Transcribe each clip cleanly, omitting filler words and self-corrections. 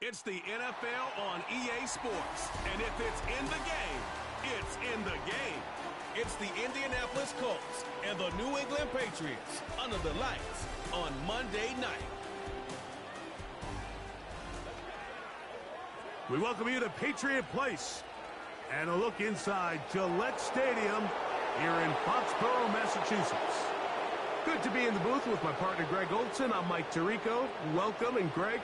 It's the NFL on EA Sports. And if it's in the game, it's in the game. It's the Indianapolis Colts and the New England Patriots under the lights on Monday night. We welcome you to Patriot Place and a look inside Gillette Stadium here in Foxborough, Massachusetts. Good to be in the booth with my partner Greg Olson. I'm Mike Tirico. Welcome, and Greg,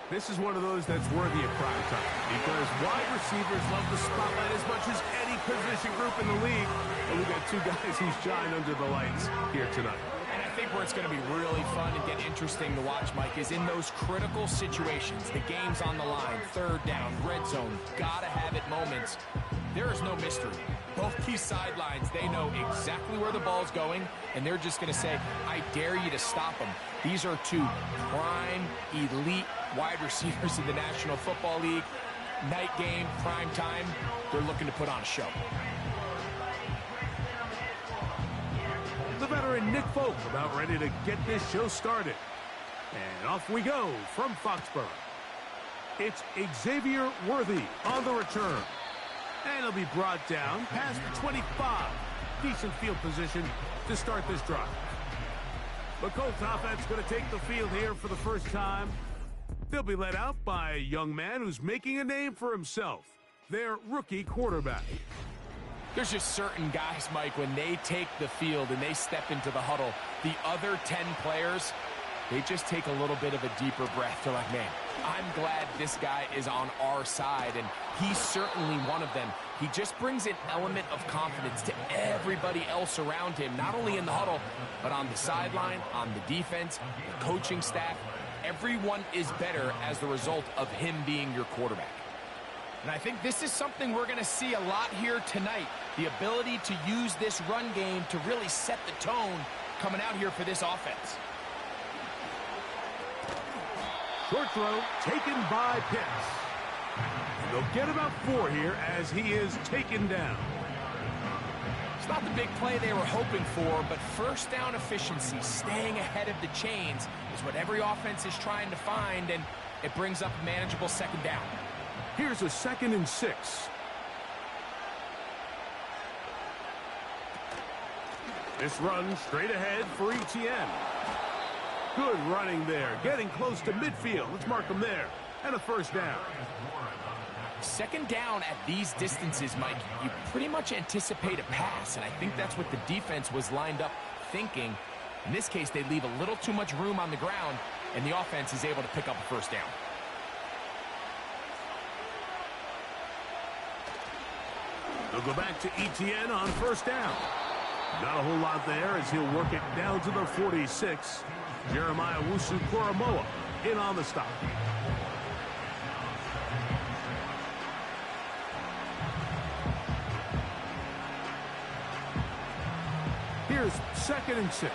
this is one of those that's worthy of prime time because wide receivers love the spotlight as much as any position group in the league. And we've got two guys who shine under the lights here tonight. And I think where it's going to be really fun and get interesting to watch, Mike, is in those critical situations. The game's on the line, third down, red zone, gotta have it moments. There is no mystery. Both these sidelines, they know exactly where the ball's going, and they're just going to say, I dare you to stop them. These are two prime, elite wide receivers in the National Football League. Night game, prime time, they're looking to put on a show. The veteran Nick Folk about ready to get this show started. And off we go from Foxborough. It's Xavier Worthy on the return. And he'll be brought down past the 25. Decent field position to start this drive. The Colts offense going to take the field here for the first time. They'll be led out by a young man who's making a name for himself, their rookie quarterback. There's just certain guys, Mike, when they take the field and they step into the huddle, the other 10 players, they just take a little bit of a deeper breath. They're like, man, I'm glad this guy is on our side, and he's certainly one of them. He just brings an element of confidence to everybody else around him, not only in the huddle, but on the sideline, on the defense, the coaching staff. Everyone is better as the result of him being your quarterback. And I think this is something we're going to see a lot here tonight, the ability to use this run game to really set the tone coming out here for this offense. Short throw taken by Pitts. And they'll get about 4 here as he is taken down. It's not the big play they were hoping for, but first down efficiency, staying ahead of the chains, is what every offense is trying to find, and it brings up a manageable second down. Here's a 2nd and 6. This run straight ahead for Etienne. Good running there, getting close to midfield. Let's mark him there. And a first down. Second down at these distances, Mike, you pretty much anticipate a pass, and I think that's what the defense was lined up thinking. In this case, they leave a little too much room on the ground, and the offense is able to pick up a first down. They'll go back to Etienne on first down. Not a whole lot there as he'll work it down to the 46. Jeremiah Wusu-Koromoa in on the stop. Here's 2nd and 6.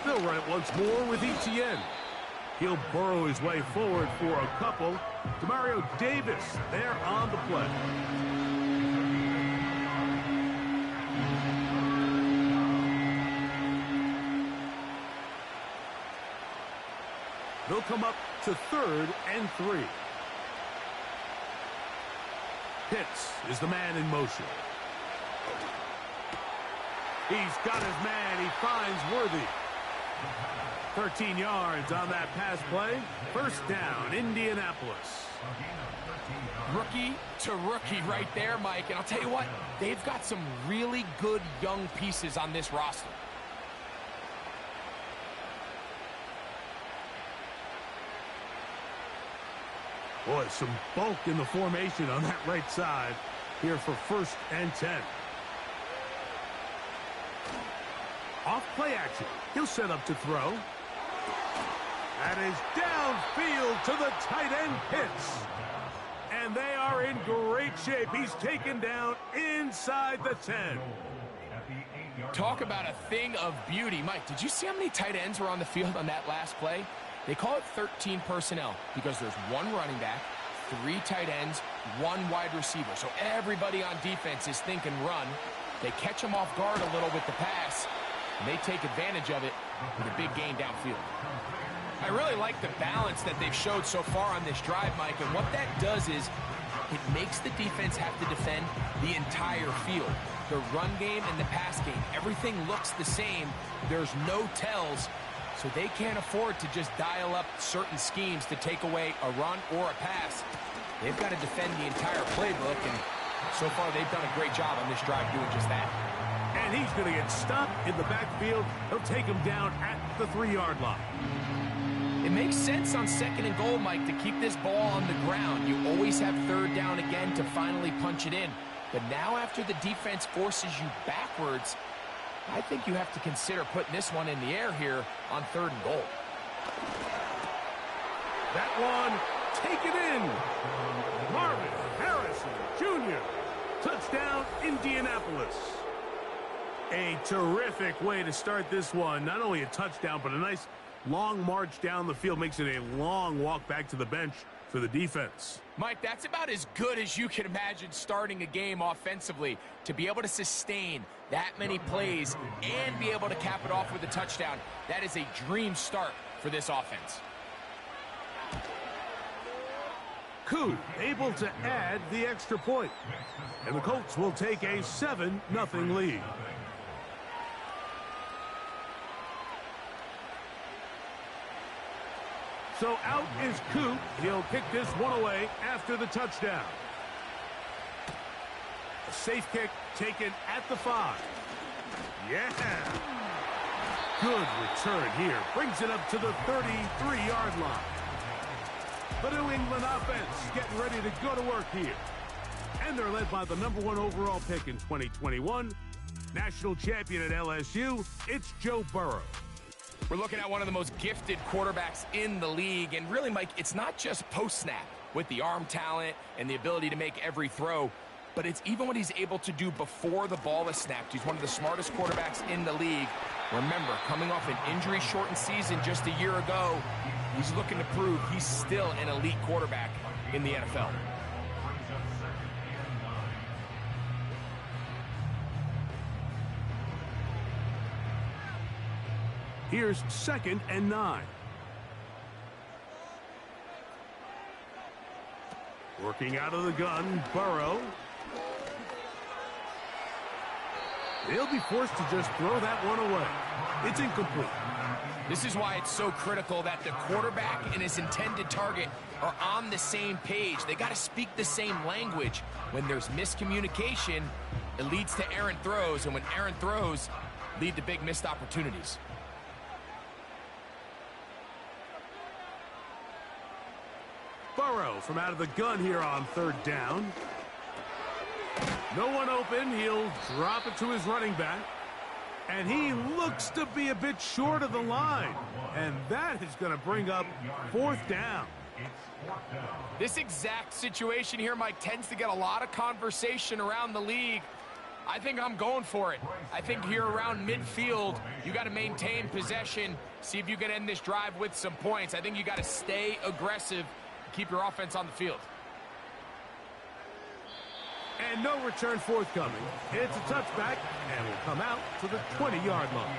They'll run it once more with Etienne. He'll burrow his way forward for a couple. Demario Davis there on the play. They'll come up to 3rd and 3. Pitts is the man in motion. He's got his man. He finds Worthy. 13 yards on that pass play. First down, Indianapolis. Rookie to rookie right there, Mike. And I'll tell you what, they've got some really good young pieces on this roster. Boy, some bulk in the formation on that right side here for 1st and 10. Off play action. He'll set up to throw. That is downfield to the tight end Pitts. And they are in great shape. He's taken down inside the 10. Talk about a thing of beauty. Mike, did you see how many tight ends were on the field on that last play? They call it 13 personnel because there's 1 running back, 3 tight ends, 1 wide receiver. So everybody on defense is thinking run. They catch them off guard a little with the pass. and they take advantage of it with a big gain downfield. I really like the balance that they've showed so far on this drive, Mike, and what that does is it makes the defense have to defend the entire field. The run game and the pass game, everything looks the same. There's no tells, so they can't afford to just dial up certain schemes to take away a run or a pass. They've got to defend the entire playbook, and so far they've done a great job on this drive doing just that. And he's going to get stopped in the backfield. He'll take him down at the 3-yard line. It makes sense on 2nd and goal, Mike, to keep this ball on the ground. You always have 3rd down again to finally punch it in. But now after the defense forces you backwards, I think you have to consider putting this one in the air here on 3rd and goal. That one, take it in. Marvin Harrison Jr. Touchdown, Indianapolis. A terrific way to start this one. Not only a touchdown, but a nice long march down the field. Makes it a long walk back to the bench for the defense. Mike, that's about as good as you can imagine starting a game offensively. To be able to sustain that many plays and be able to cap it off with a touchdown, that is a dream start for this offense. Koo able to add the extra point. And the Colts will take a 7-0 lead. So out is Koo. He'll kick this one away after the touchdown. A safe kick taken at the 5. Yeah. Good return here. Brings it up to the 33-yard line. The New England offense getting ready to go to work here. And they're led by the #1 overall pick in 2021. National champion at LSU, it's Joe Burrow. We're looking at one of the most gifted quarterbacks in the league. And really, Mike, it's not just post-snap with the arm talent and the ability to make every throw, but it's even what he's able to do before the ball is snapped. He's one of the smartest quarterbacks in the league. Remember, coming off an injury-shortened season just a year ago, he's looking to prove he's still an elite quarterback in the NFL. Here's 2nd and 9. Working out of the gun, Burrow. They'll be forced to just throw that one away. It's incomplete. This is why it's so critical that the quarterback and his intended target are on the same page. They got to speak the same language. When there's miscommunication, it leads to errant throws, and when errant throws lead to big missed opportunities. Burrow from out of the gun here on 3rd down. No one open. He'll drop it to his running back. And he looks to be a bit short of the line. And that is going to bring up 4th down. This exact situation here, Mike, tends to get a lot of conversation around the league. I think I'm going for it. I think here around midfield, you got to maintain possession, see if you can end this drive with some points. I think you got to stay aggressive, keep your offense on the field. And no return forthcoming. It's a touchback, and will come out to the 20-yard line.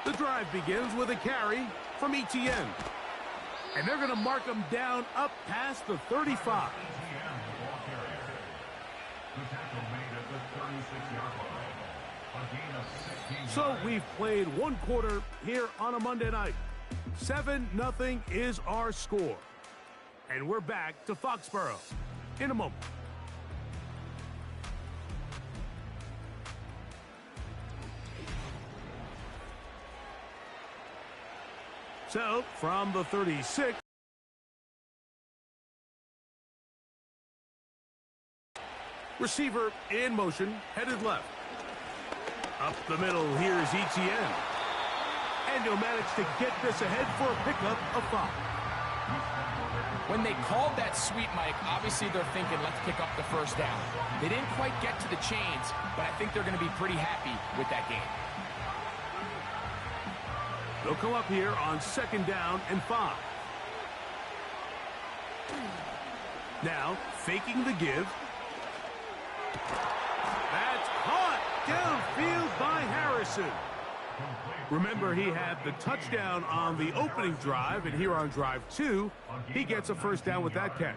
The drive begins with a carry from Etienne. And they're going to mark him down up past the 35. So we've played one quarter here on a Monday night. 7-0 is our score. And we're back to Foxborough in a moment. So, from the 36, receiver in motion, headed left. Up the middle, here's Etienne. And he'll manage to get this ahead for a pickup of 5. When they called that sweep, Mike, obviously they're thinking, let's pick up the 1st down. They didn't quite get to the chains, but I think they're going to be pretty happy with that game. They'll come up here on 2nd down and 5. Now, faking the give. That's caught. Get Harrison. Remember, he had the touchdown on the opening drive, and here on drive 2, he gets a first down with that catch.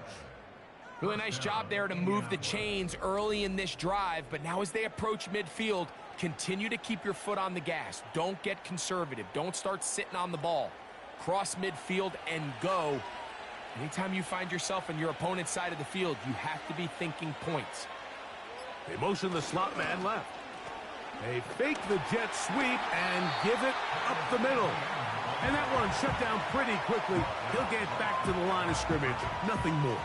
Really nice job there to move the chains early in this drive, but now as they approach midfield, continue to keep your foot on the gas. Don't get conservative. Don't start sitting on the ball. Cross midfield and go. Anytime you find yourself on your opponent's side of the field, you have to be thinking points. They motion the slot man left. They fake the jet sweep and give it up the middle. And that one shut down pretty quickly. He'll get back to the line of scrimmage. Nothing more.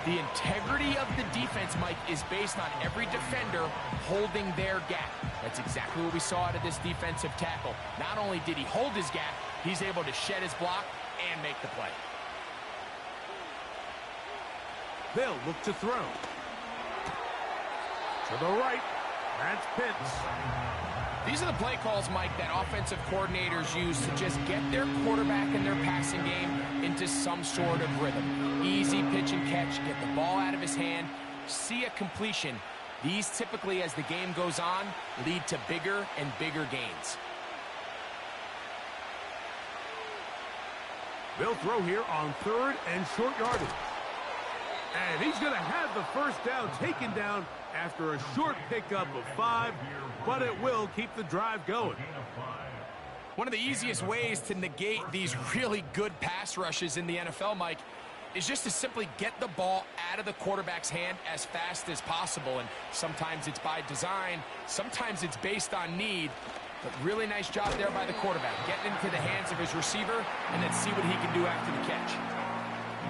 The integrity of the defense, Mike, is based on every defender holding their gap. That's exactly what we saw out of this defensive tackle. Not only did he hold his gap, he's able to shed his block and make the play. They'll look to throw. To the right. That's Pitts. These are the play calls, Mike, that offensive coordinators use to just get their quarterback and their passing game into some sort of rhythm. Easy pitch and catch, get the ball out of his hand, see a completion. These typically, as the game goes on, lead to bigger and bigger gains. They'll throw here on 3rd and short yardage. And he's going to have the first down taken down after a short pickup of 5, but it will keep the drive going. One of the easiest ways to negate these really good pass rushes in the NFL, Mike, is just to simply get the ball out of the quarterback's hand as fast as possible. And sometimes it's by design, sometimes it's based on need. But really nice job there by the quarterback, getting into the hands of his receiver and then see what he can do after the catch.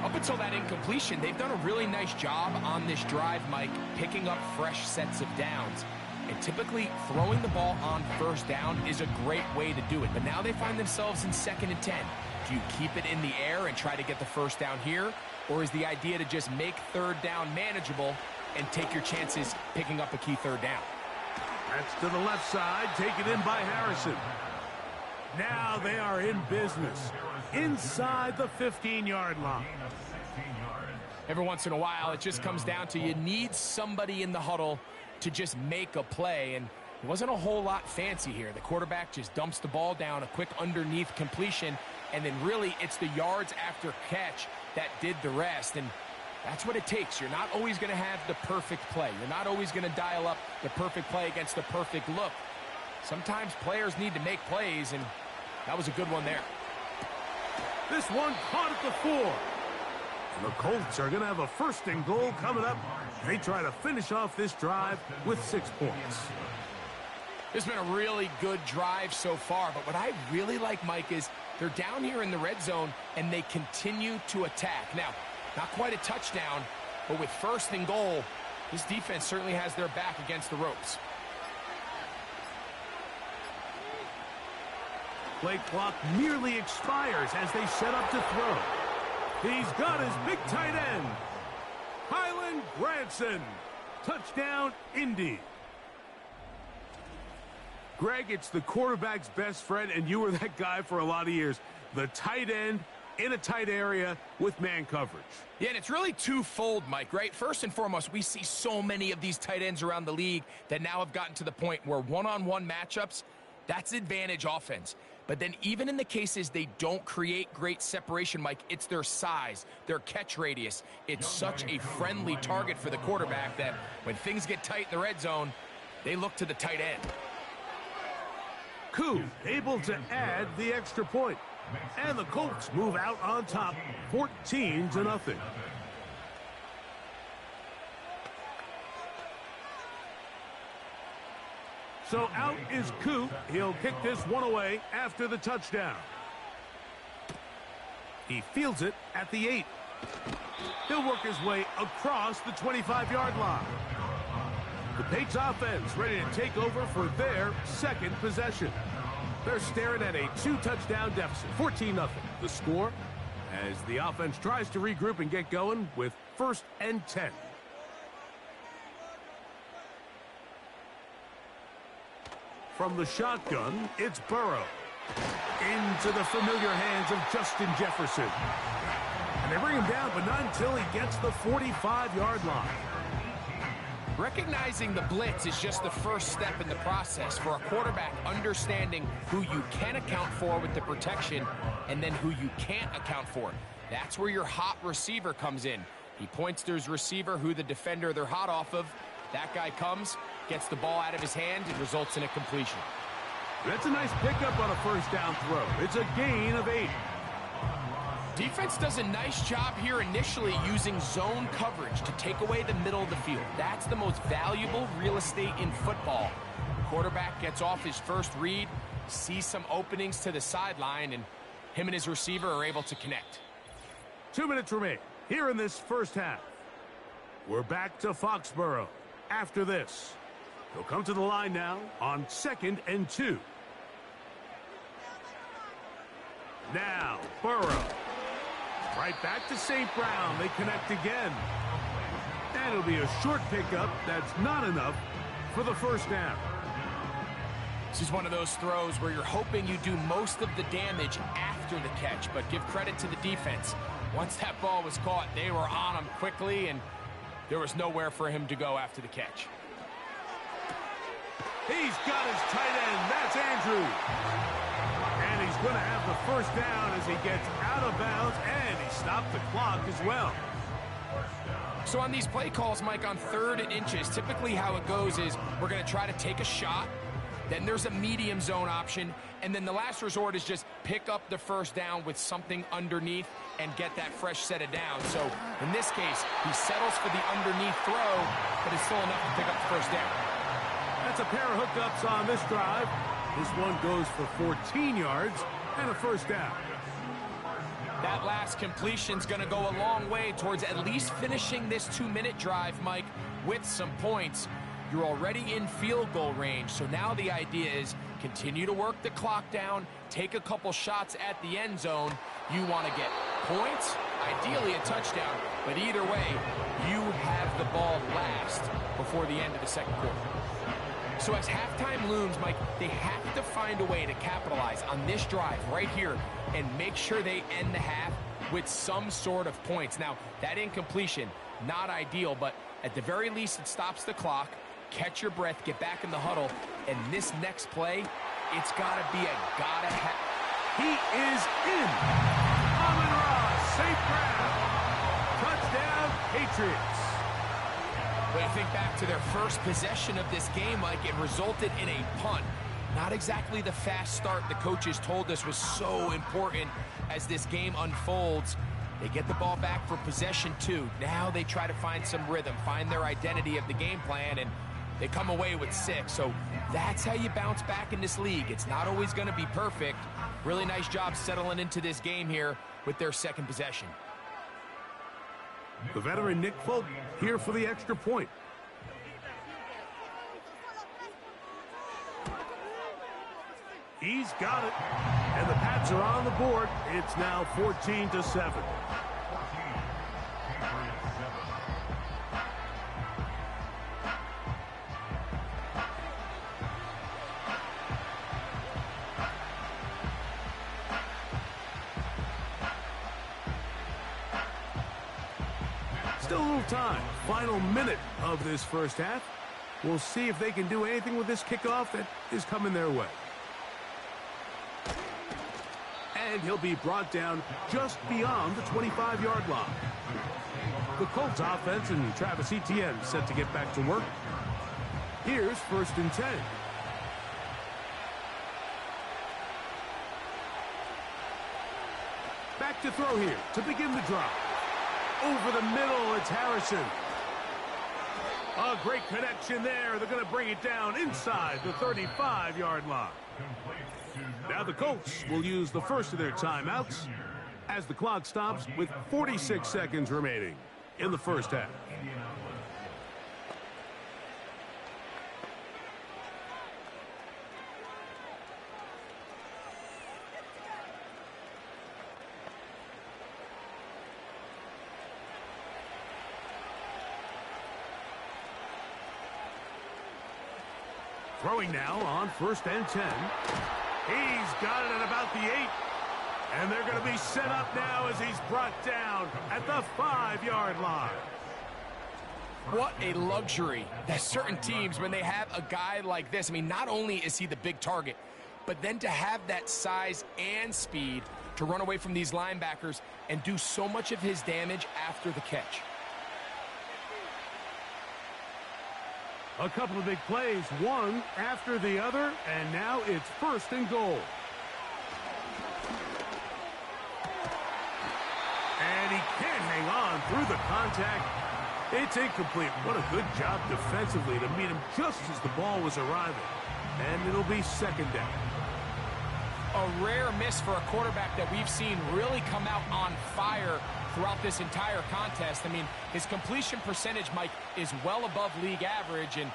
Up until that incompletion, they've done a really nice job on this drive, Mike, picking up fresh sets of downs. And typically, throwing the ball on first down is a great way to do it. But now they find themselves in 2nd and 10. Do you keep it in the air and try to get the first down here? Or is the idea to just make 3rd down manageable and take your chances picking up a key 3rd down? That's to the left side, taken in by Harrison. Now they are in business inside the 15-yard line. Every once in a while, it just comes down to you need somebody in the huddle to just make a play, and it wasn't a whole lot fancy here. The quarterback just dumps the ball down, a quick underneath completion, and then really it's the yards after catch that did the rest, and that's what it takes. You're not always going to have the perfect play. You're not always going to dial up the perfect play against the perfect look. Sometimes players need to make plays, and that was a good one there. This one caught at the 4. The Colts are going to have a 1st and goal coming up. They try to finish off this drive with 6 points. This has been a really good drive so far, but what I really like, Mike, is they're down here in the red zone, and they continue to attack. Now, not quite a touchdown, but with 1st and goal, this defense certainly has their back against the ropes. Play clock nearly expires as they set up to throw. He's got his big tight end, Kylan Granson. Touchdown, Indy. Greg, it's the quarterback's best friend, and you were that guy for a lot of years. The tight end in a tight area with man coverage. Yeah, and it's really twofold, Mike, right? First and foremost, we see so many of these tight ends around the league that now have gotten to the point where one-on-one matchups, that's advantage offense. But then even in the cases they don't create great separation, Mike, it's their size, their catch radius. It's such a friendly target for the quarterback that when things get tight in the red zone, they look to the tight end. Koo able to add the extra point. And the Colts move out on top, 14-0. So out is Koo. He'll kick this one away after the touchdown. He fields it at the 8. He'll work his way across the 25-yard line. The Patriots offense ready to take over for their 2nd possession. They're staring at a 2-touchdown deficit, 14-0. The score as the offense tries to regroup and get going with 1st and 10. From the shotgun, it's Burrow. Into the familiar hands of Justin Jefferson. And they bring him down, but not until he gets the 45-yard line. Recognizing the blitz is just the first step in the process for a quarterback understanding who you can account for with the protection and then who you can't account for. That's where your hot receiver comes in. He points to his receiver who the defender they're hot off of. That guy comes, gets the ball out of his hand, and results in a completion. That's a nice pickup on a first down throw. It's a gain of 8. Defense does a nice job here initially using zone coverage to take away the middle of the field. That's the most valuable real estate in football. Quarterback gets off his first read, sees some openings to the sideline, and him and his receiver are able to connect. 2 minutes remain here in this first half. We're back to Foxborough after this. He'll come to the line now on 2nd and 2. Now, Burrow. Right back to St. Brown. They connect again. And it'll be a short pickup. That's not enough for the first down. This is one of those throws where you're hoping you do most of the damage after the catch, but give credit to the defense. Once that ball was caught, they were on him quickly, and there was nowhere for him to go after the catch. He's got his tight end. That's Andrews. And he's going to have the first down as he gets out of bounds, and he stopped the clock as well. So on these play calls, Mike, on 3rd and inches, typically how it goes is we're going to try to take a shot, then there's a medium zone option, and then the last resort is just pick up the first down with something underneath and get that fresh set of downs. So in this case, he settles for the underneath throw, but it's still enough to pick up the first down. That's a pair of hookups on this drive. This one goes for 14 yards and a first down. That last completion's going to go a long way towards at least finishing this 2-minute drive, Mike, with some points. You're already in field goal range, so now the idea is continue to work the clock down, take a couple shots at the end zone. You want to get points, ideally a touchdown, but either way, you have the ball last before the end of the second quarter. So as halftime looms, Mike, they have to find a way to capitalize on this drive right here and make sure they end the half with some sort of points. Now, that incompletion, not ideal, but at the very least, it stops the clock. Catch your breath, get back in the huddle, and this next play, it's got to be a gotta-have. He is in. Amon-Ra, St. Brown. Touchdown, Patriots. When you think back to their first possession of this game, Mike, it resulted in a punt. Not exactly the fast start the coaches told us was so important as this game unfolds. They get the ball back for possession 2. Now they try to find some rhythm, find their identity of the game plan, and they come away with 6. So that's how you bounce back in this league. It's not always going to be perfect. Really nice job settling into this game here with their second possession. The veteran Nick Folk here for the extra point. He's got it. And the Pats are on the board. It's now 14-7. Still a little time. Final minute of this first half. We'll see if they can do anything with this kickoff that is coming their way. And he'll be brought down just beyond the 25-yard line. The Colts offense and Travis Etienne set to get back to work. Here's 1st and 10. Back to throw here to begin the drive. Over the middle, it's Harrison. A great connection there. They're going to bring it down inside the 35-yard line. Now the Colts will use the first of their timeouts as the clock stops with 46 seconds remaining in the first half. Throwing now on 1st and 10. He's got it at about the 8. And they're going to be set up now as he's brought down at the 5-yard line. What a luxury that certain teams, when they have a guy like this, I mean, not only is he the big target, but then to have that size and speed to run away from these linebackers and do so much of his damage after the catch. A couple of big plays, one after the other, and now it's 1st and goal. And he can't hang on through the contact. It's incomplete. What a good job defensively to meet him just as the ball was arriving. And it'll be 2nd down. A rare miss for a quarterback that we've seen really come out on fire throughout this entire contest. I mean, his completion percentage, Mike, is well above league average, and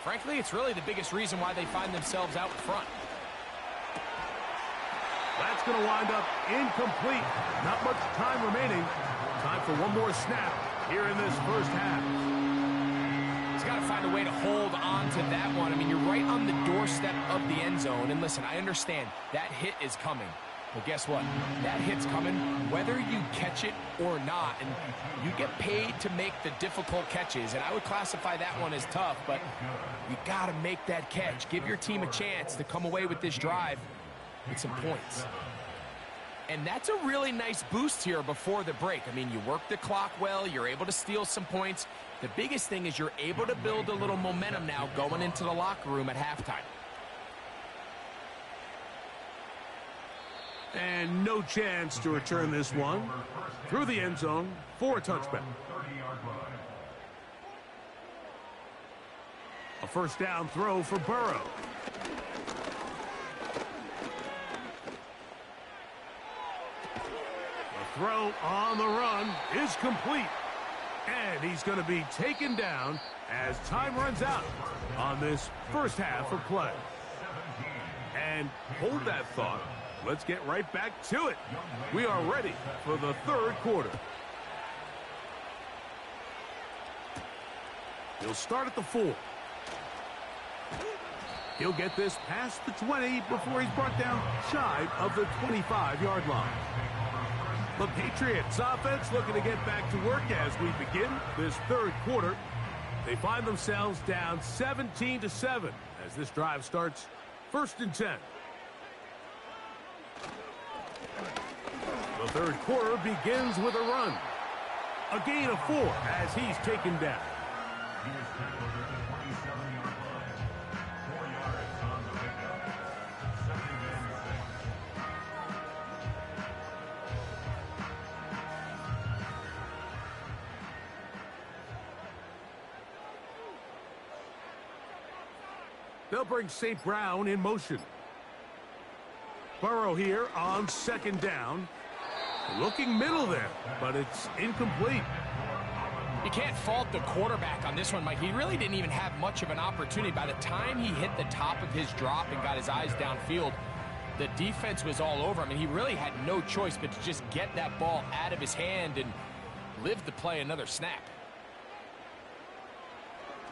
frankly, it's really the biggest reason why they find themselves out front. That's going to wind up incomplete. Not much time remaining. Time for one more snap here in this first half. He's got to find a way to hold on to that one. I mean, you're right on the doorstep of the end zone. And listen, I understand that hit is coming. But guess what? That hit's coming whether you catch it or not. And you get paid to make the difficult catches. And I would classify that one as tough, but you got to make that catch. Give your team a chance to come away with this drive with some points. And that's a really nice boost here before the break. I mean, you work the clock well. You're able to steal some points. The biggest thing is you're able to build a little momentum now going into the locker room at halftime. And no chance to return this one through the end zone for a touchback. A 1st down throw for Burrow. The throw on the run is complete. And he's going to be taken down as time runs out on this first half of play. And hold that thought. Let's get right back to it. We are ready for the 3rd quarter. He'll start at the 4. He'll get this past the 20 before he's brought down shy of the 25-yard line. The Patriots offense looking to get back to work as we begin this 3rd quarter. They find themselves down 17-7 as this drive starts 1st and 10. The 3rd quarter begins with a run. A gain of 4 as he's taken down. They'll bring St. Brown in motion. Burrow here on 2nd down. Looking middle there, but it's incomplete. You can't fault the quarterback on this one, Mike. He really didn't even have much of an opportunity. By the time he hit the top of his drop and got his eyes downfield, the defense was all over him, and he really had no choice but to just get that ball out of his hand and live to play another snap.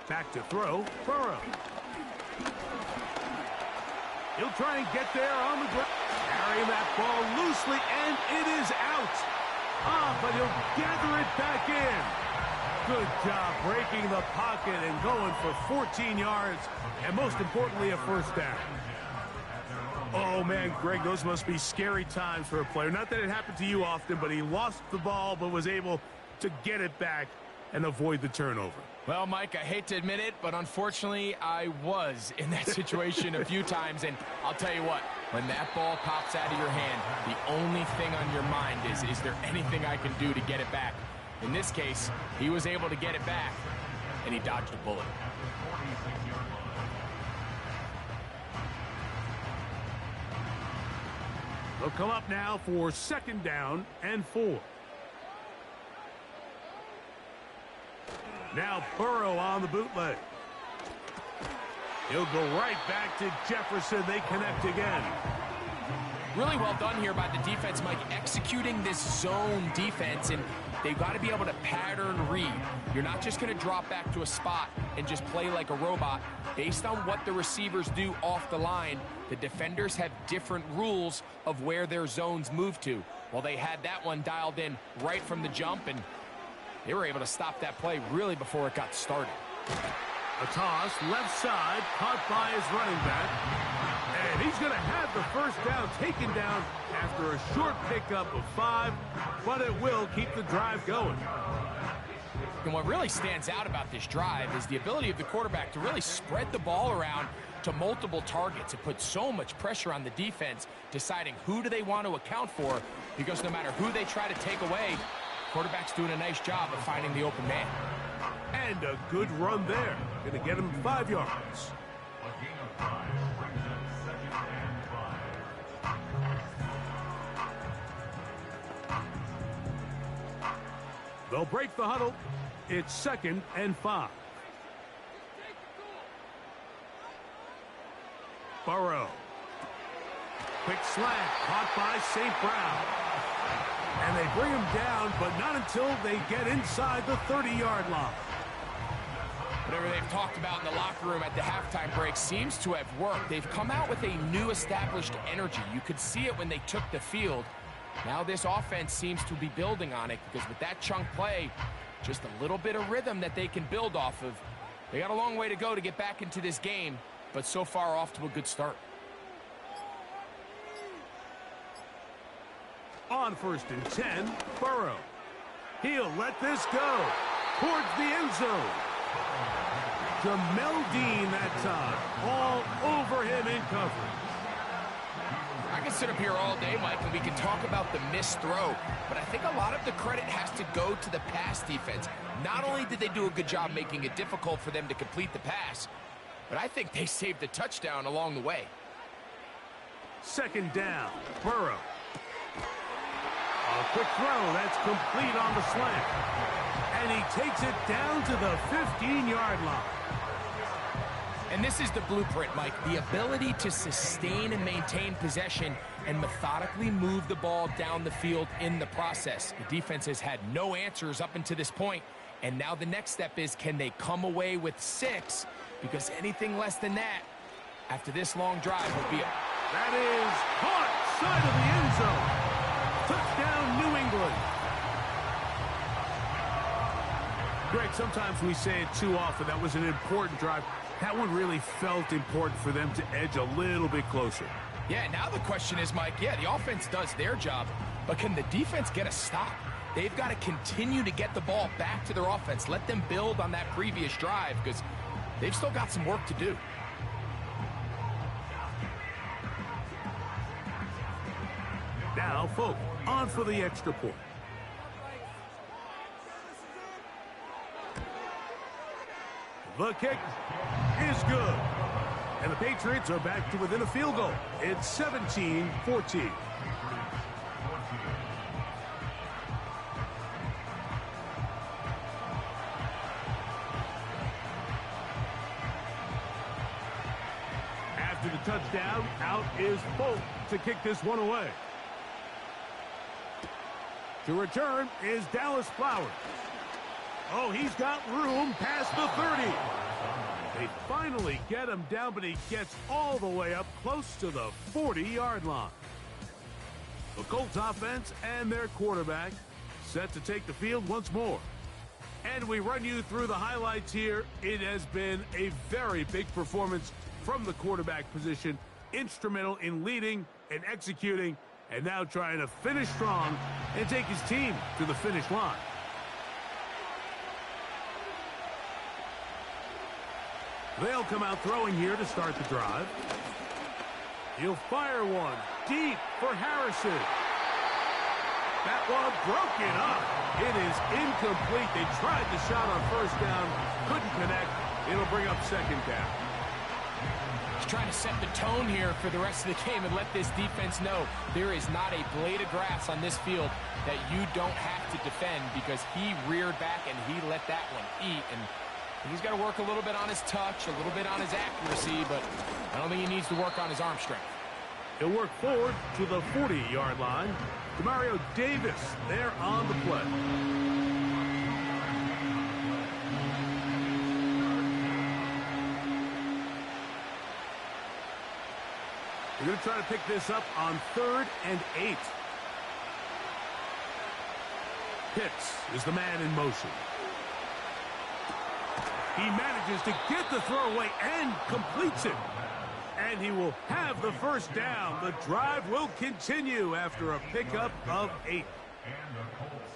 Back to throw, Burrow. He'll try and get there on the ground. Carrying that ball loosely, and it is out. But he'll gather it back in. Good job breaking the pocket and going for 14 yards, and most importantly, a 1st down. Oh, man, Greg, those must be scary times for a player. Not that it happened to you often, but he lost the ball but was able to get it back and avoid the turnover. Well, Mike, I hate to admit it, but unfortunately, I was in that situation a few times, and I'll tell you what, when that ball pops out of your hand, the only thing on your mind is there anything I can do to get it back? In this case, he was able to get it back, and he dodged a bullet. They'll come up now for 2nd down and 4. Now Burrow on the bootleg. He'll go right back to Jefferson. They connect again. Really well done here by the defense, Mike, executing this zone defense, and they've got to be able to pattern read. You're not just going to drop back to a spot and just play like a robot. Based on what the receivers do off the line, the defenders have different rules of where their zones move to. Well, they had that one dialed in right from the jump, and They were able to stop that play really before it got started. A toss, left side, caught by his running back. And he's going to have the first down taken down after a short pickup of 5, but it will keep the drive going. And what really stands out about this drive is the ability of the quarterback to really spread the ball around to multiple targets. It puts so much pressure on the defense deciding who do they want to account for, because no matter who they try to take away, quarterback's doing a nice job of finding the open man. And a good run there. Going to get him 5 yards. They'll break the huddle. It's 2nd and 5. Burrow. Quick slant, caught by St. Brown. And they bring him down, but not until they get inside the 30-yard line. Whatever they've talked about in the locker room at the halftime break seems to have worked. They've come out with a new established energy. You could see it when they took the field. Now this offense seems to be building on it, because with that chunk play, just a little bit of rhythm that they can build off of. They got a long way to go to get back into this game, but so far off to a good start. On 1st and 10, Burrow. He'll let this go towards the end zone. Jamel Dean that time, all over him in coverage. I can sit up here all day, Mike, and we can talk about the missed throw, but I think a lot of the credit has to go to the pass defense. Not only did they do a good job making it difficult for them to complete the pass, but I think they saved a touchdown along the way. 2nd down, Burrow. A quick throw that's complete on the slant. And he takes it down to the 15-yard line. And this is the blueprint, Mike. The ability to sustain and maintain possession and methodically move the ball down the field in the process. The defense has had no answers up until this point, and now the next step is, can they come away with 6? Because anything less than that, after this long drive, will be a... That is caught side of the end zone. Touchdown, New England. Greg, sometimes we say it too often. That was an important drive. That one really felt important for them to edge a little bit closer. Yeah, now the question is, Mike, yeah, the offense does their job, but can the defense get a stop? They've got to continue to get the ball back to their offense. Let them build on that previous drive, because they've still got some work to do. Now, Folk on for the extra point. The kick is good. And the Patriots are back to within a field goal. It's 17-14. After the touchdown, out is Folk to kick this one away. To return is Dallas Flowers. Oh, he's got room past the 30. They finally get him down, but he gets all the way up close to the 40-yard line. The Colts offense and their quarterback set to take the field once more. And we run you through the highlights here. It has been a very big performance from the quarterback position, instrumental in leading and executing, and now trying to finish strong and take his team to the finish line. They'll come out throwing here to start the drive. He'll fire one deep for Harrison. That one broken up. It is incomplete. They tried the shot on first down, couldn't connect. It'll bring up 2nd down. He's trying to set the tone here for the rest of the game and let this defense know there is not a blade of grass on this field that you don't have to defend, because he reared back and he let that one eat. And he's got to work a little bit on his touch, a little bit on his accuracy, but I don't think he needs to work on his arm strength. He'll work forward to the 40-yard line. Demario Davis there on the play. We're going to try to pick this up on 3rd and 8. Pitts is the man in motion. He manages to get the throw away and completes it. And he will have the first down. The drive will continue after a pickup of 8.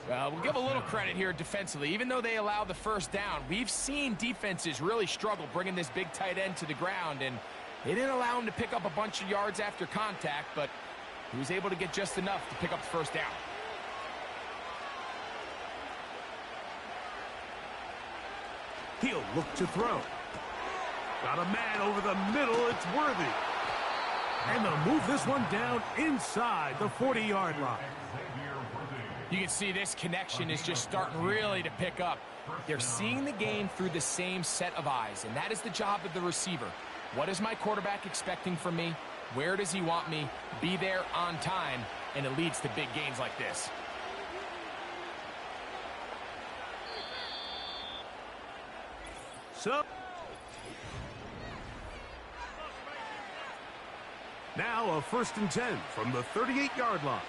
We'll give a little credit here defensively. Even though they allow the first down, we've seen defenses really struggle bringing this big tight end to the ground, and they didn't allow him to pick up a bunch of yards after contact, but he was able to get just enough to pick up the first down. He'll look to throw. Got a man over the middle. It's Worthy. And they'll move this one down inside the 40-yard line. You can see this connection is just starting really to pick up. They're seeing the game through the same set of eyes, and that is the job of the receiver. What is my quarterback expecting from me? Where does he want me? Be there on time, and it leads to big gains like this. So now a 1st and 10 from the 38-yard line.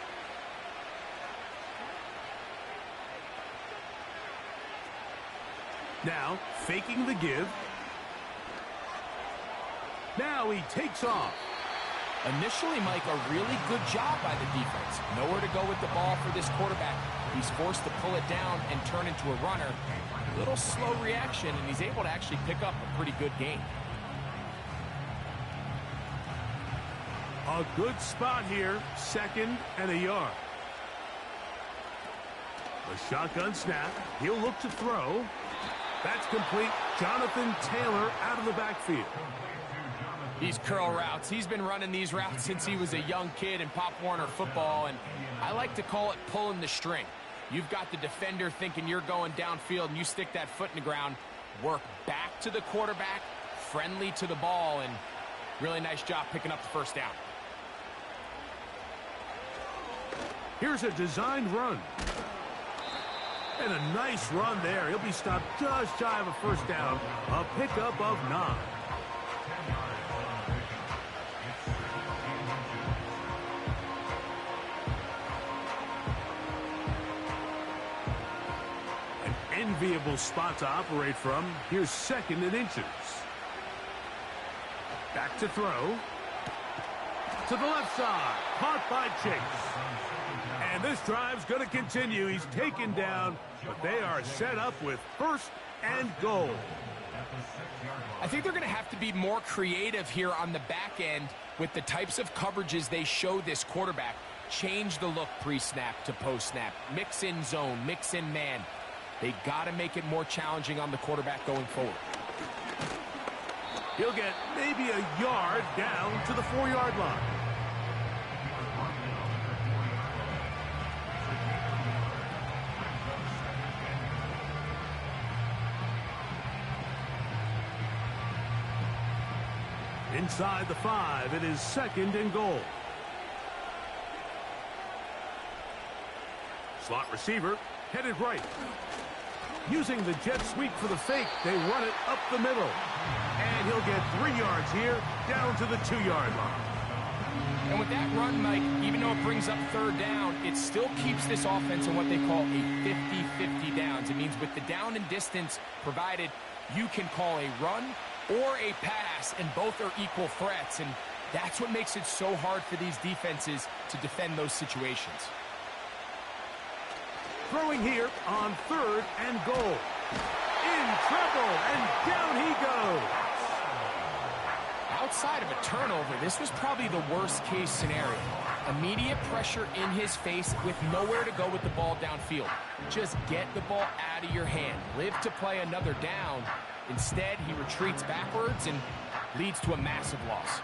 Now faking the give. Now he takes off. Initially, Mike, a really good job by the defense. Nowhere to go with the ball for this quarterback. He's forced to pull it down and turn into a runner. A little slow reaction, and he's able to actually pick up a pretty good gain. A good spot here, 2nd and a yard. The shotgun snap. He'll look to throw. That's complete. Jonathan Taylor out of the backfield. These curl routes. He's been running these routes since he was a young kid in Pop Warner football, and I like to call it pulling the string. You've got the defender thinking you're going downfield, and you stick that foot in the ground, work back to the quarterback, friendly to the ball, and really nice job picking up the first down. Here's a designed run. And a nice run there. He'll be stopped just shy of a first down. A pickup of 9. An enviable spot to operate from. Here's 2nd and inches. Back to throw. To the left side. Caught by Chase. And this drive's going to continue. He's taken down, but they are set up with 1st and goal. I think they're going to have to be more creative here on the back end with the types of coverages they show this quarterback. Change the look pre-snap to post-snap. Mix in zone, mix in man. They got to make it more challenging on the quarterback going forward. He'll get maybe a yard down to the 4-yard line. Inside the 5, it is 2nd and goal. Slot receiver, headed right. Using the jet sweep for the fake, they run it up the middle. And he'll get 3 yards here, down to the 2-yard line. And with that run, Mike, even though it brings up 3rd down, it still keeps this offense in what they call a 50-50 downs. It means with the down and distance provided, you can call a run or a pass, and both are equal threats, and that's what makes it so hard for these defenses to defend those situations. Throwing here on 3rd and goal. In trouble, and down he goes. Outside of a turnover, this was probably the worst-case scenario. Immediate pressure in his face with nowhere to go with the ball downfield. Just get the ball out of your hand. Live to play another down. Instead, he retreats backwards and leads to a massive loss.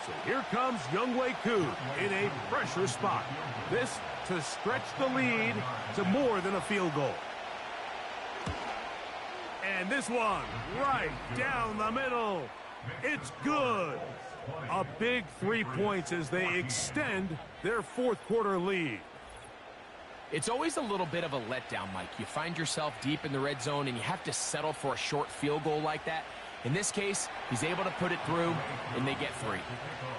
So here comes Younghoe Koo in a pressure spot. This to stretch the lead to more than a field goal. And this one right down the middle. It's good. A big 3 points as they extend their 4th quarter lead. It's always a little bit of a letdown, Mike. You find yourself deep in the red zone, and you have to settle for a short field goal like that. In this case, he's able to put it through, and they get 3.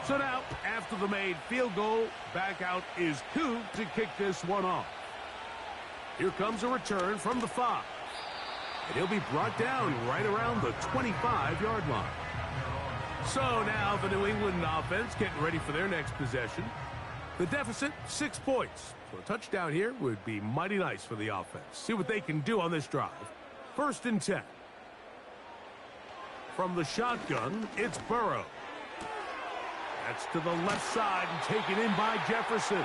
So now, after the made field goal, back out is 2 to kick this one off. Here comes a return from the 5. And he'll be brought down right around the 25-yard line. So now the New England offense getting ready for their next possession. The deficit, 6 points. So a touchdown here would be mighty nice for the offense. See what they can do on this drive. 1st and 10. From the shotgun, it's Burrow. That's to the left side and taken in by Jefferson.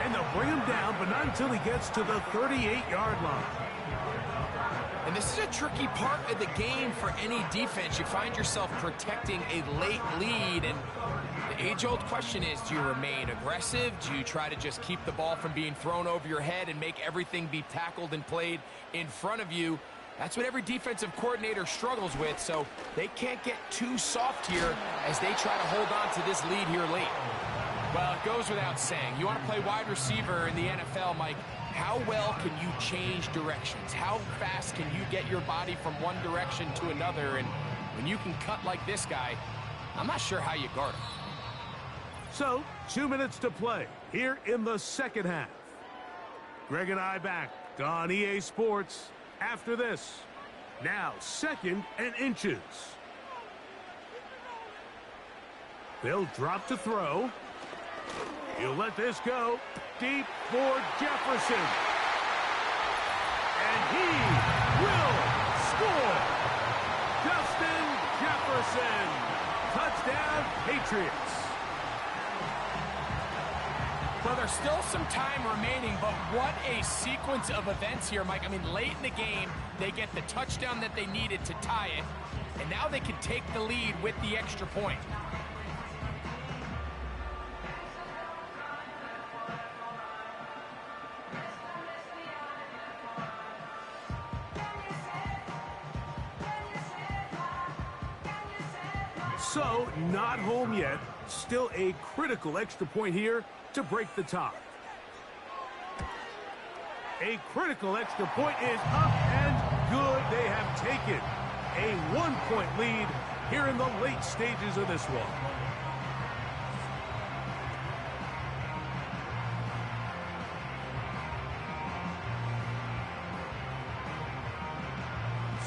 And they'll bring him down, but not until he gets to the 38-yard line. And this is a tricky part of the game for any defense. You find yourself protecting a late lead, and the age-old question is, do you remain aggressive? Do you try to just keep the ball from being thrown over your head and make everything be tackled and played in front of you? That's what every defensive coordinator struggles with, so they can't get too soft here as they try to hold on to this lead here late. Well, it goes without saying. You want to play wide receiver in the NFL, Mike. How well can you change directions? How fast can you get your body from one direction to another? And when you can cut like this guy, I'm not sure how you guard him. So, 2 minutes to play here in the second half. Greg and I back on EA Sports after this. Now, 2nd and inches. They'll drop to throw. He'll let this go deep for Jefferson. And he will score. Justin Jefferson. Touchdown, Patriots. Well, there's still some time remaining, but what a sequence of events here, Mike. I mean, late in the game, they get the touchdown that they needed to tie it, and now they can take the lead with the extra point. So, not home yet. Still a critical extra point here to break the tie. A critical extra point is up and good. They have taken a 1-point lead here in the late stages of this one.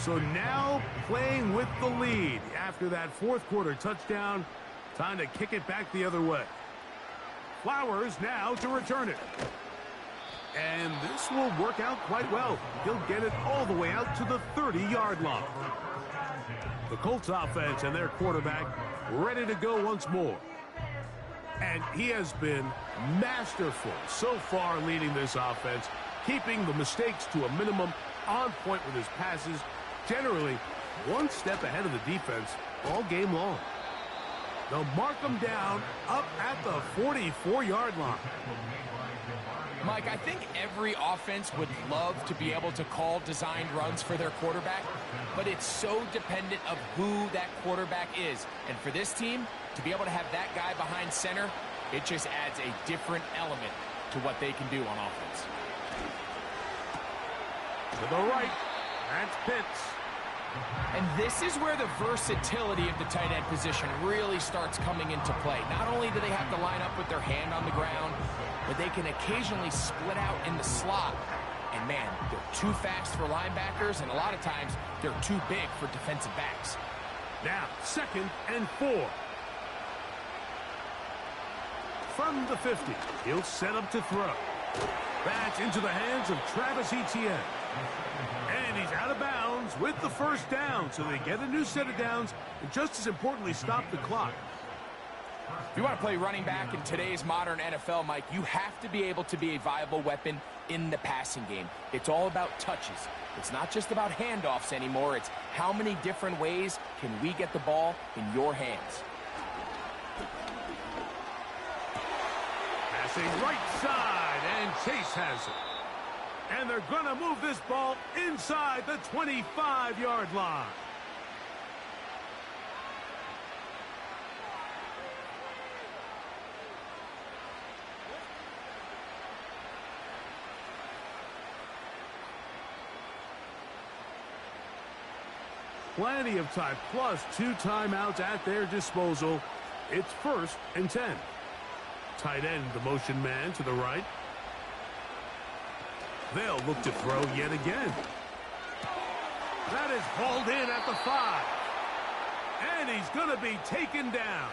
So now playing with the lead after that 4th quarter touchdown. Time to kick it back the other way. Flowers now to return it. And this will work out quite well. He'll get it all the way out to the 30-yard line. The Colts offense and their quarterback ready to go once more. And he has been masterful so far leading this offense, keeping the mistakes to a minimum, on point with his passes, generally one step ahead of the defense all game long. They'll mark them down up at the 44-yard line. Mike, I think every offense would love to be able to call designed runs for their quarterback, but it's so dependent of who that quarterback is. And for this team, to be able to have that guy behind center, it just adds a different element to what they can do on offense. To the right, that's Pitts. And this is where the versatility of the tight end position really starts coming into play. Not only do they have to line up with their hand on the ground, but they can occasionally split out in the slot. And man, they're too fast for linebackers, and a lot of times they're too big for defensive backs. Now, 2nd and 4. From the 50, he'll set up to throw. That's into the hands of Travis Etienne. And he's out of bounds with the 1st down, so they get a new set of downs, and just as importantly, stop the clock. If you want to play running back in today's modern NFL, Mike, you have to be able to be a viable weapon in the passing game. It's all about touches. It's not just about handoffs anymore. It's how many different ways can we get the ball in your hands. Passing right side, and Chase has it. And they're going to move this ball inside the 25-yard line. Plenty of time, plus 2 timeouts at their disposal. It's 1st and 10. Tight end, the motion man to the right. They'll look to throw yet again. That is hauled in at the 5. And he's going to be taken down.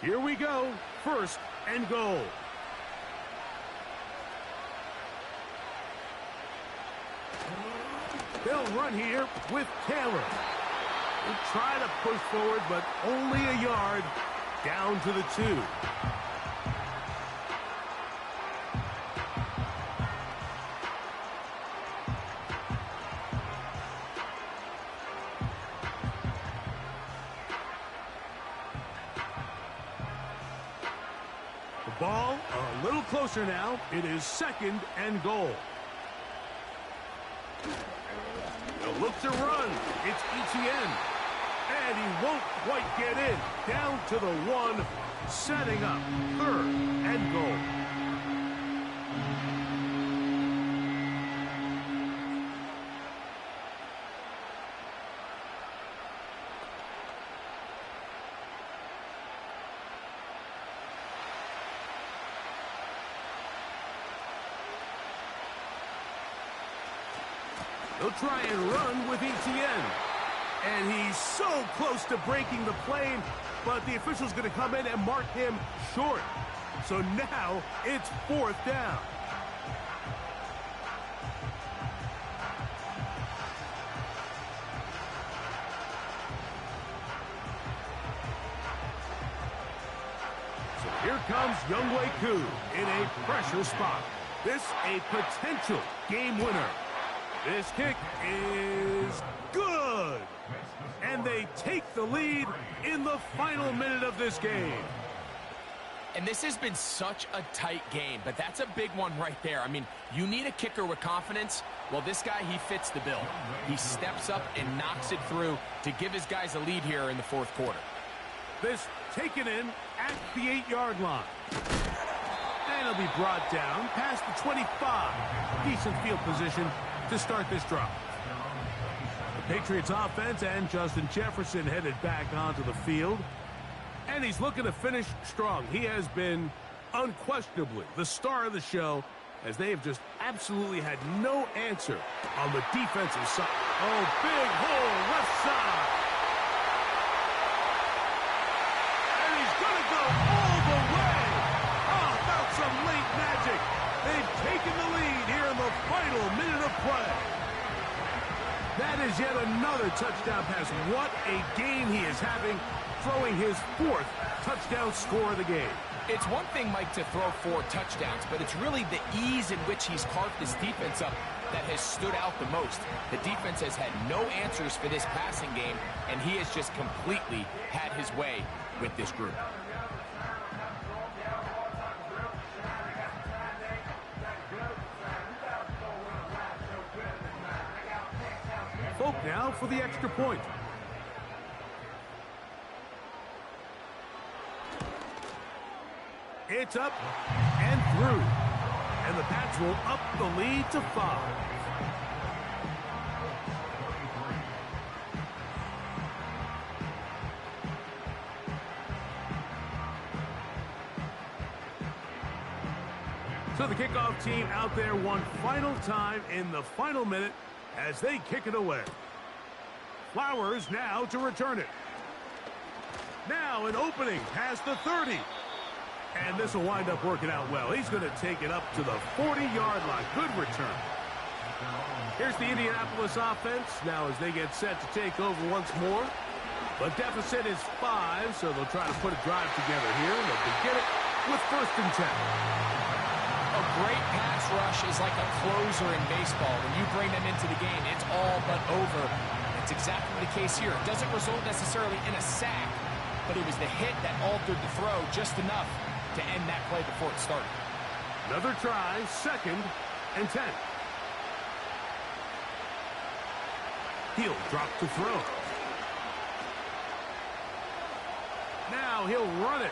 Here we go. 1st and goal. They'll run here with Taylor. They try to push forward, but only a yard down to the 2. The ball a little closer now. It is 2nd and goal. They'll look to run. It's Etienne. And he won't quite get in. Down to the 1, setting up 3rd and goal. They'll try and run with Etienne. And he's so close to breaking the plane, but the official's going to come in and mark him short. So now it's 4th down. So here comes Younghoe Koo in a pressure spot. This a potential game winner. This kick is good. And they take the lead in the final minute of this game. And this has been such a tight game, but that's a big one right there. I mean, you need a kicker with confidence. Well, this guy, he fits the bill. He steps up and knocks it through to give his guys a lead here in the 4th quarter. This taken in at the 8-yard line. And it'll be brought down past the 25. Decent field position to start this drive. The Patriots offense and Justin Jefferson headed back onto the field. And he's looking to finish strong. He has been unquestionably the star of the show, as they have just absolutely had no answer on the defensive side. Oh, big hole left side. And he's going to go all the way. Oh, about some late magic. They've taken the lead here in the final minute of play. That is yet another touchdown pass. What a game he is having, throwing his 4th touchdown score of the game. It's one thing, Mike, to throw 4 touchdowns, but it's really the ease in which he's carved this defense up that has stood out the most. The defense has had no answers for this passing game, and he has just completely had his way with this group. Folk now for the extra point. It's up and through. And the Pats will up the lead to 5. So the kickoff team out there one final time in the final minute as they kick it away. Flowers now to return it. Now an opening past the 30. And this will wind up working out well. He's going to take it up to the 40-yard line. Good return. Here's the Indianapolis offense now as they get set to take over once more. The deficit is 5, so they'll try to put a drive together here. They'll begin it with 1st and 10. A great pass rush is like a closer in baseball. When you bring them into the game, it's all but over. It's exactly the case here. It doesn't result necessarily in a sack, but it was the hit that altered the throw just enough to end that play before it started. Another try, 2nd and 10. He'll drop to throw. Now he'll run it.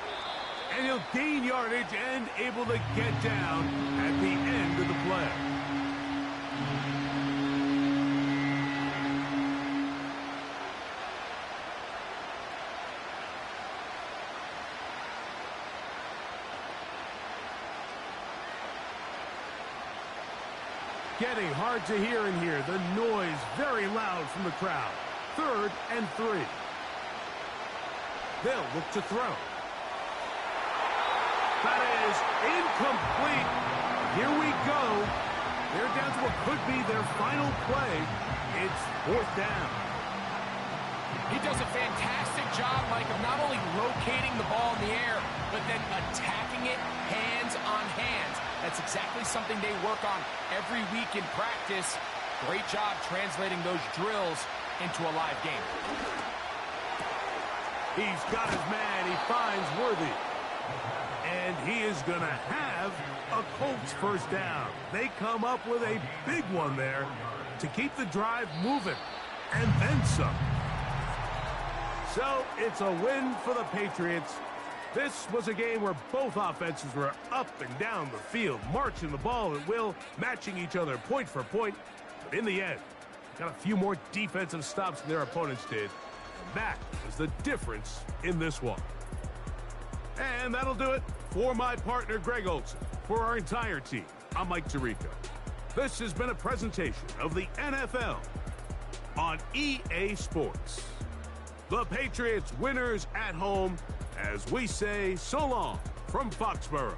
And he'll gain yardage and able to get down at the end of the play. Getting hard to hear in here. The noise very loud from the crowd. 3rd and 3. They'll look to throw. That is incomplete. Here we go. They're down to what could be their final play. It's 4th down. He does a fantastic job, Mike, of not only locating the ball in the air, but then attacking it hands on hands. That's exactly something they work on every week in practice. Great job translating those drills into a live game. He's got his man. He finds Worthy. And he is going to have a Colts first down. They come up with a big one there to keep the drive moving. And then some. So it's a win for the Patriots. This was a game where both offenses were up and down the field, marching the ball at will, matching each other point for point. But in the end, got a few more defensive stops than their opponents did. And that was the difference in this one. And that'll do it for my partner, Greg Olson. For our entire team, I'm Mike Tirico. This has been a presentation of the NFL on EA Sports. The Patriots winners at home as we say so long from Foxborough.